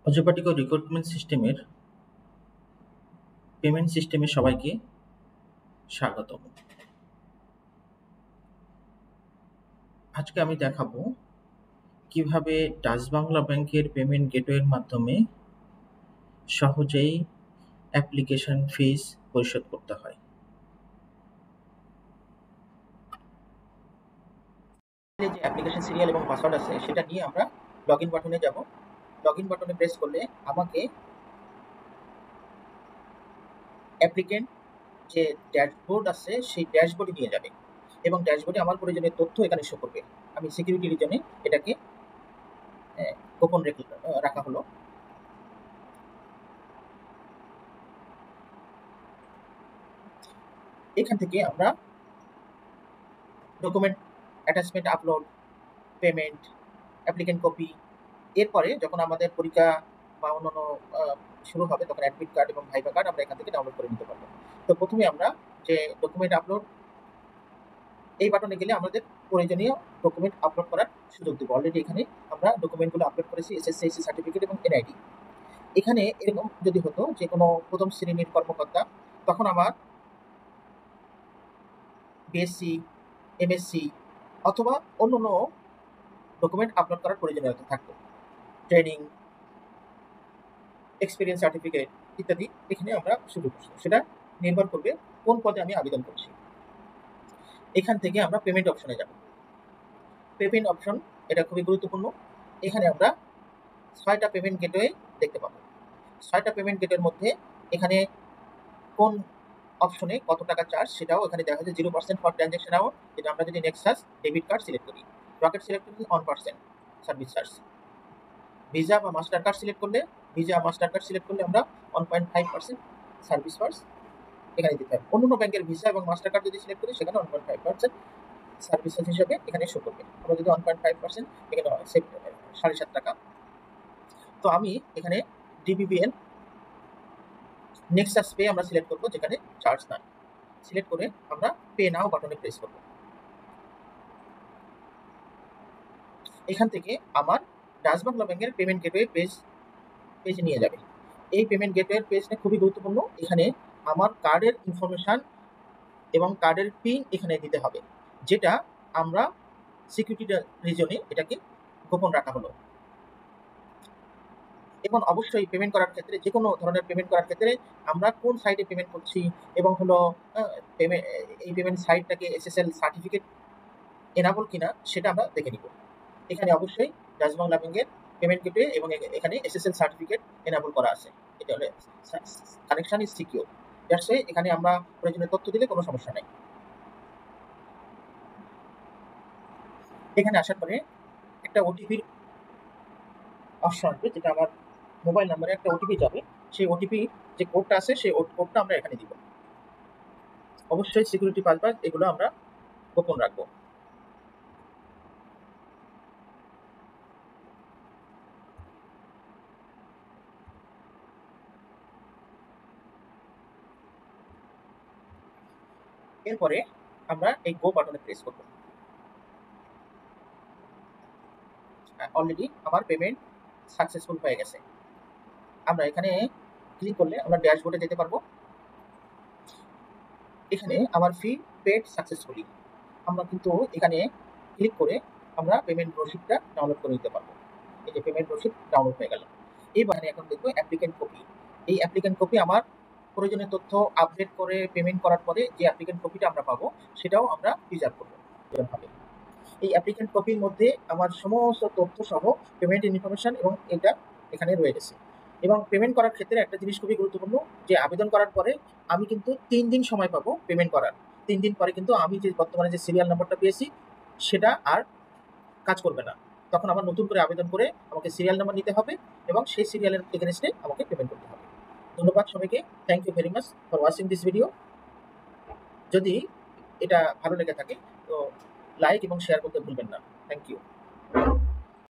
অজপাটিক recruitment সিস্টেমের payment সিস্টেমে সবাইকে স্বাগতম। আজকে আমি দেখাবো কিভাবে ডাচ বাংলা ব্যাংকের পেমেন্ট গেটওয়ের মাধ্যমে সহজেই অ্যাপ্লিকেশন ফিস পরিশোধ করতে হয়। যে অ্যাপ্লিকেশন সিরিয়াল এবং পাসওয়ার্ড আছে সেটা নিয়ে আমরা লগইন বাটনে যাব। লগইন বাটনে প্রেস করলে আমাকে অ্যাপ্লিকেন্ট যে ড্যাশবোর্ড আছে সেই ড্যাশবোর্ডে নিয়ে যাবে এবং ড্যাশবোর্ডে আমার প্রয়োজনীয় তথ্য এখানে শো করবে। আমি সিকিউরিটি রিজনে এটাকে গোপন রাখা হলো। এখান থেকে আমরা document attachment upload, payment, applicant copy, এরপরে যখন আমাদের পরীক্ষা বা অন্যান্য শুরু হবে তখন অ্যাডমিট কার্ড এবং ভাইভা কার্ড আমরা এখান থেকে ডাউনলোড করে নিতে পারবো। তো প্রথমে আমরা যে ডকুমেন্ট আপলোড এই বাটনে গেলে আমাদের প্রয়োজনীয় ডকুমেন্ট আপলোড করার সুযোগ দেবো। অলরেডি এখানে আমরা ডকুমেন্টগুলো আপলোড করেছি, এসএসসি সার্টিফিকেট এবং এনআইডি। এখানে এরকম যদি হতো যে কোনো প্রথম শ্রেণীর কর্মকর্তা, তখন আমার বিএসসি, এমএসসি অথবা অন্যান্য ডকুমেন্ট আপলোড করার প্রয়োজনীয়তা থাকতো। ট্রেনিং, এক্সপিরিয়েন্স সার্টিফিকেট ইত্যাদি এখানে আমরা সুযোগ করছি। সেটা নির্ভর করবে কোন পদে আমি আবেদন করছি। এখান থেকে আমরা পেমেন্ট অপশনে যাব। পেমেন্ট অপশন এটা খুবই গুরুত্বপূর্ণ। এখানে আমরা 6টা পেমেন্ট গেটওয়ে দেখতে পাবো। 6টা পেমেন্ট গেটওয়ের মধ্যে এখানে কোন অপশনে কত টাকা চার্জ সেটাও এখানে দেখা যায়। 0% ফর ট্রানজাকশন অ্যামাউন্ট, যেটা আমরা যদি নেক্সাস ডেবিট কার্ড সিলেক্ট করি, রকেট সিলেক্ট করলে 1% সার্ভিস চার্জ। ভিসা বা মাস্টার কার্ড সিলেক্ট করলে আমরা 1.5% সার্ভিস চার্জ এখানে দিতে হবে। অন্যান্য ব্যাংকের ভিসা এবং মাস্টার কার্ড যদি সিলেক্ট করি সেখানে 1.5% সার্ভিস চার্জ হিসেবে এখানে শো করবে। আমরা যদি 1.5% এখানে 7.5 টাকা। তো আমি এখানে ডিবিবিএল নেক্সাস পে আমরা সিলেক্ট করবো, যেখানে চার্জ নাই। সিলেক্ট করে আমরা পে নাও বাটনে প্রেস করব। এখান থেকে আমার ডাচ বাংলা ব্যাংকের পেমেন্ট গেটওয়ে পেজে নিয়ে যাবে। এই পেমেন্ট গেটওয়ের পেজটা খুবই গুরুত্বপূর্ণ। এখানে আমার কার্ডের ইনফরমেশন এবং কার্ডের পিন এখানে দিতে হবে, যেটা আমরা সিকিউরিটি রিজনে এটাকে গোপন রাখা হলো। এবং অবশ্যই পেমেন্ট করার ক্ষেত্রে, যে কোনো ধরনের পেমেন্ট করার ক্ষেত্রে আমরা কোন সাইটে পেমেন্ট করছি এবং হলো এই পেমেন্ট সাইটটাকে এসএসএল সার্টিফিকেট এনাবল কিনা সেটা আমরা দেখে নিব। এখানে অবশ্যই ডাচ বাংলা ব্যাংকের পেমেন্ট গেটওয়ে এবং এখানে এসএসএল সার্টিফিকেট এনাবল করা আছে। এটা হলে connection is secure. That's why এখানে আমরা প্রয়োজনীয় তথ্য দিলে কোনো সমস্যা নেই। এখানে আসার পরে একটা ওটিপির অপশন আসবে, যেটা আমার মোবাইল নাম্বারে একটা ওটিপি যাবে। সেই ওটিপি যে কোডটা আছে সেই কোডটা আমরা এখানে দিব। অবশ্যই সিকিউরিটি পারপাস এগুলো আমরা গোপন রাখবো। এরপরে আমরা এই গো বাটনে প্রেস করব। অলরেডি আমার পেমেন্ট সাকসেসফুল হয়ে গেছে। আমরা এখানে ক্লিক করলে আমরা ড্যাশবোর্ডে যেতে পারবো। এখানে আমার ফি পেড সাকসেসফুলি, আমরা কিন্তু এখানে ক্লিক করে আমরা পেমেন্ট রসিদটা ডাউনলোড করে নিতে পারবো। এই যে পেমেন্ট রসিদ ডাউনলোড হয়ে গেল। এইবারে এখন দেখবো অ্যাপ্লিকেন্ট কপি। এই অ্যাপ্লিকেন্ট কপি আমার প্রয়োজনীয় তথ্য আপডেট করে পেমেন্ট করার পরে যে অ্যাপ্লিকেন্ট কপিটা আমরা পাবো সেটাও আমরা প্রিজার্ভ করবো এরকমভাবে। এই অ্যাপ্লিকেন্ট কপির মধ্যে আমার সমস্ত তথ্য সহ পেমেন্ট ইনফরমেশন এবং এটা এখানে রয়ে গেছে। এবং পেমেন্ট করার ক্ষেত্রে একটা জিনিস খুবই গুরুত্বপূর্ণ, যে আবেদন করার পরে আমি কিন্তু 3 দিন সময় পাবো পেমেন্ট করার। 3 দিন পরে কিন্তু আমি যে বর্তমানে যে সিরিয়াল নাম্বারটা পেয়েছি সেটা আর কাজ করবে না। তখন আবার নতুন করে আবেদন করে আমাকে সিরিয়াল নাম্বার নিতে হবে এবং সেই সিরিয়ালের এগেনস্টে আমাকে পেমেন্ট করতে হবে। ধন্যবাদ সবাইকে। Thank you very much for watching this video. যদি এটা ভালো লেগে থাকে তো লাইক এবং শেয়ার করতে ভুলবেন না। Thank you.